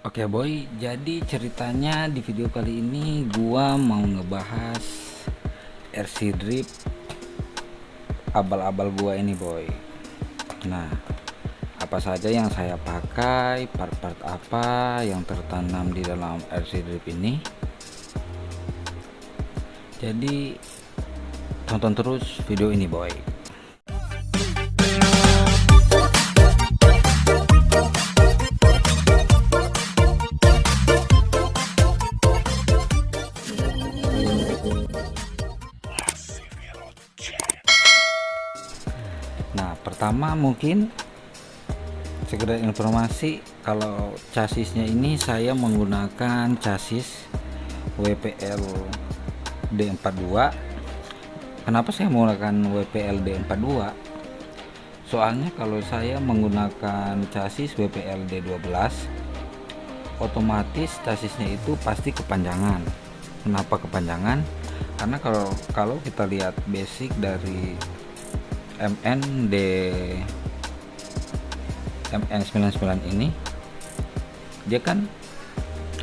Oke boy, jadi ceritanya di video kali ini gua mau ngebahas RC Drift abal-abal gua ini boy. Nah, apa saja yang saya pakai, part-part apa yang tertanam di dalam RC Drift ini. Jadi tonton terus video ini boy. Nah, pertama mungkin sekedar informasi, kalau chassisnya ini saya menggunakan chassis WPL D42. Kenapa saya menggunakan WPL D42? Soalnya kalau saya menggunakan chassis WPL D12, otomatis chassisnya itu pasti kepanjangan. Kenapa kepanjangan? Karena kalau kita lihat basic dari MN99 ini, dia kan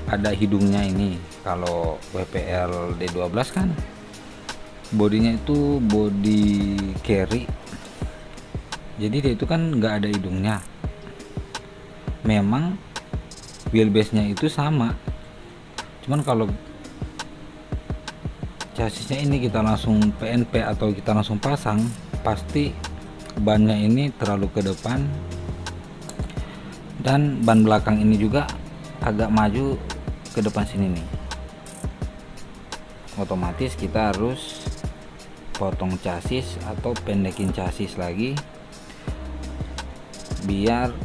ada hidungnya ini. Kalau WPL D12 kan bodinya itu body carry, jadi dia itu kan nggak ada hidungnya. Memang wheelbase nya itu sama, cuman kalau chassisnya ini kita langsung PNP atau kita langsung pasang, pasti bannya ini terlalu ke depan dan ban belakang ini juga agak maju ke depan sini nih. Otomatis kita harus potong chassis atau pendekin chassis lagi biar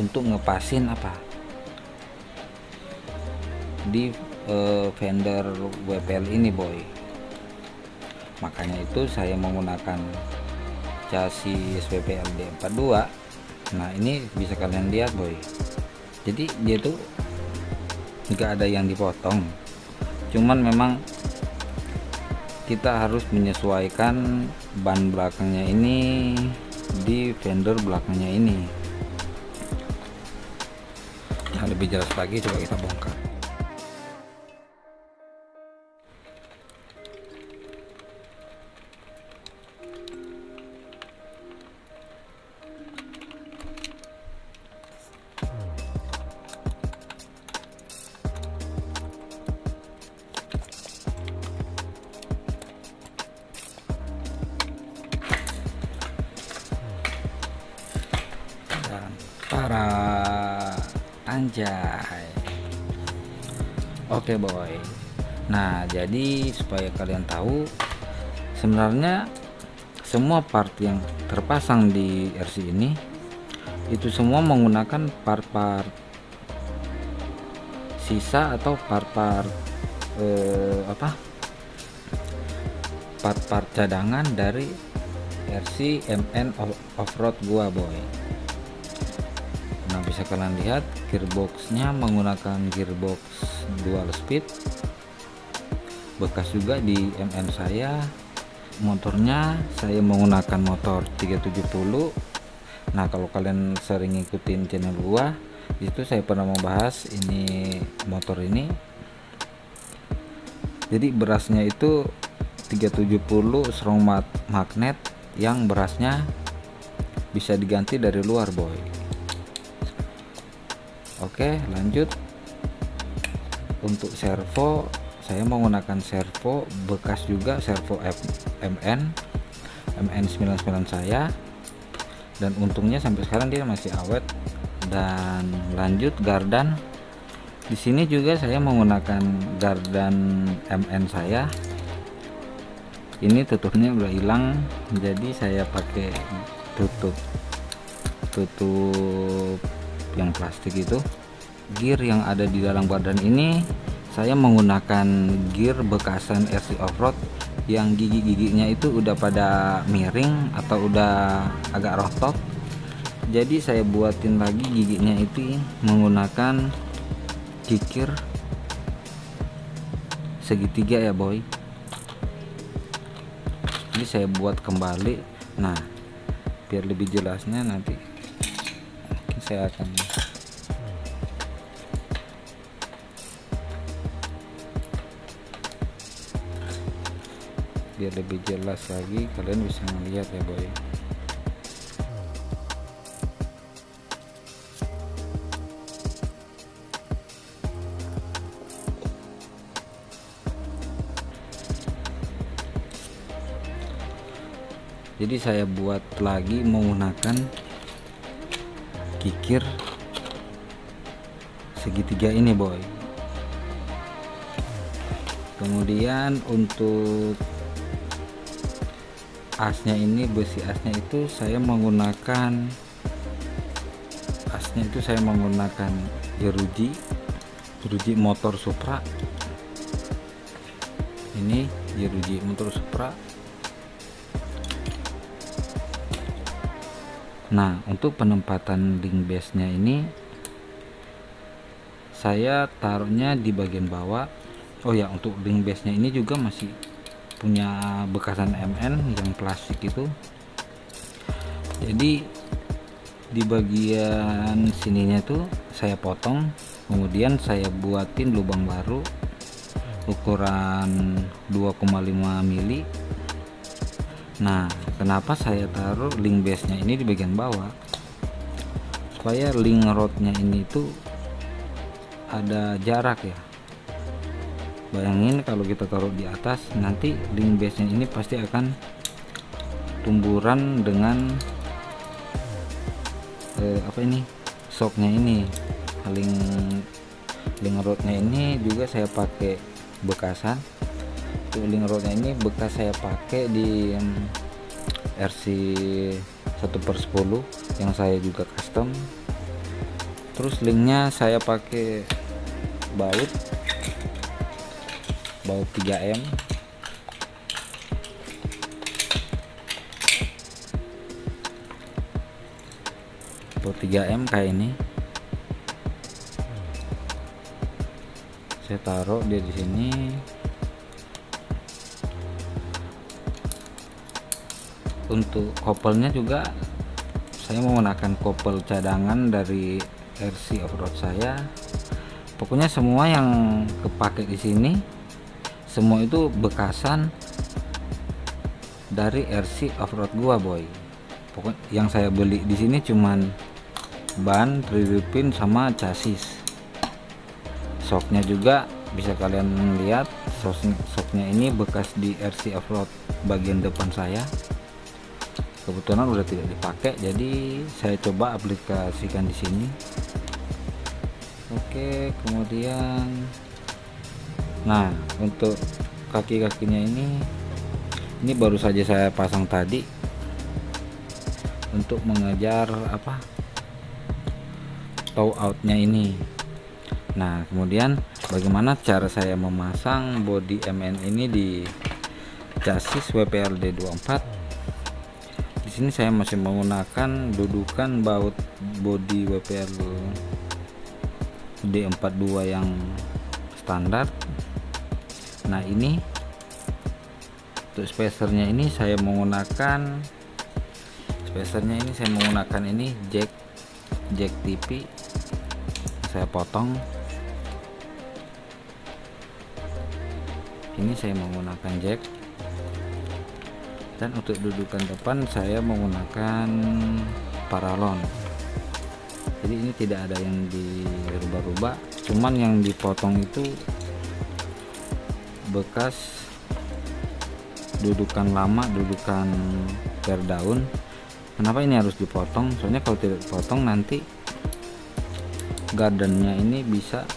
untuk ngepasin di fender WPL ini boy. Makanya itu saya menggunakan chassis WPL D42. Nah, ini bisa kalian lihat boy, jadi dia tuh nggak ada yang dipotong, cuman memang kita harus menyesuaikan ban belakangnya ini di fender belakangnya ini. Yang lebih jelas lagi coba kita bongkar. Para anjay. Oke boy. Nah, jadi supaya kalian tahu, sebenarnya semua part yang terpasang di RC ini itu semua menggunakan part-part sisa atau part-part part-part cadangan dari RC MN Offroad gua boy. Nah, bisa kalian lihat gearboxnya menggunakan gearbox dual speed, bekas juga di MN saya. Motornya saya menggunakan motor 370. Nah, kalau kalian sering ngikutin channel gua, itu saya pernah membahas ini motor ini. Jadi berasnya itu 370 strong magnet yang berasnya bisa diganti dari luar boy. Oke, lanjut. Untuk servo, saya menggunakan servo bekas juga, servo MN99 saya, dan untungnya sampai sekarang dia masih awet. Dan lanjut gardan. Di sini juga saya menggunakan gardan MN saya. Ini tutupnya udah hilang, jadi saya pakai tutup yang plastik itu. Gear yang ada di dalam badan ini saya menggunakan gear bekasan RC Offroad yang gigi-giginya itu udah pada miring atau udah agak rontok. Jadi saya buatin lagi giginya itu menggunakan kikir segitiga ya boy. Jadi saya buat kembali. Nah, biar lebih jelasnya nanti saya akan biar lebih jelas lagi kalian bisa melihat ya boy. Jadi saya buat lagi menggunakan kikir segitiga ini boy. Kemudian untuk asnya ini, besi asnya itu saya menggunakan jeruji motor Supra. Ini jeruji motor Supra. Nah, untuk penempatan link base nya ini saya taruhnya di bagian bawah. Oh ya, untuk link base nya ini juga masih punya bekasan MN yang plastik itu. Jadi di bagian sininya tuh saya potong, kemudian saya buatin lubang baru ukuran 2,5 mili. Nah, kenapa saya taruh link base nya ini di bagian bawah? Supaya link rodnya ini tuh ada jarak ya. Bayangin kalau kita taruh di atas, nanti link base nya ini pasti akan tumburan dengan shocknya ini. Link rodnya ini juga saya pakai bekasan. Link rodnya ini bekas saya pakai di RC 1/10 yang saya juga custom. Terus linknya saya pakai baut 3M. Baut 3M kayak ini. Saya taruh dia di sini. Untuk kopelnya juga saya menggunakan kopel cadangan dari RC Offroad saya. Pokoknya semua yang kepake di sini semua itu bekasan dari RC Offroad gua boy. Pokoknya yang saya beli di sini cuman ban, 3D pin sama chassis. Shocknya juga bisa kalian lihat, shocknya ini bekas di RC Offroad bagian depan saya. Kebetulan udah tidak dipakai, jadi saya coba aplikasikan di sini. Oke, kemudian nah untuk kaki-kakinya ini baru saja saya pasang tadi untuk mengejar toe outnya ini. Nah, kemudian bagaimana cara saya memasang body MN ini di chassis WPLD 24. Di sini saya masih menggunakan dudukan baut body WPL D42 yang standar. Nah, ini untuk spacernya ini saya menggunakan ini jack TV. Saya potong. Ini saya menggunakan jack. Dan untuk dudukan depan saya menggunakan paralon. Jadi ini tidak ada yang dirubah-rubah, cuman yang dipotong itu bekas dudukan lama, dudukan per daun. Kenapa ini harus dipotong? Soalnya kalau tidak dipotong nanti gardennya ini bisa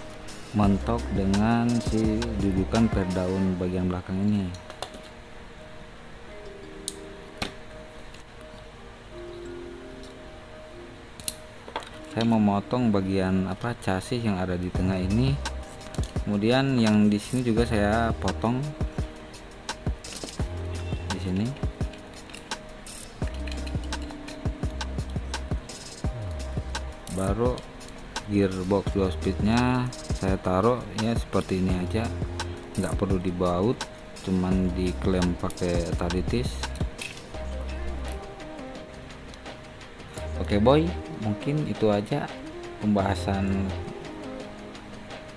mentok dengan si dudukan per daun bagian belakang ini. Saya memotong bagian chassis yang ada di tengah ini, kemudian yang di sini juga saya potong di sini. Baru gearbox 2 speednya saya taruh ya seperti ini aja, nggak perlu dibaut, cuman diklem pakai tali tis. Oke boy, mungkin itu aja pembahasan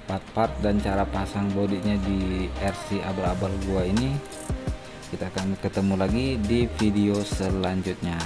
part-part dan cara pasang bodinya di RC abal-abal gua ini. Kita akan ketemu lagi di video selanjutnya.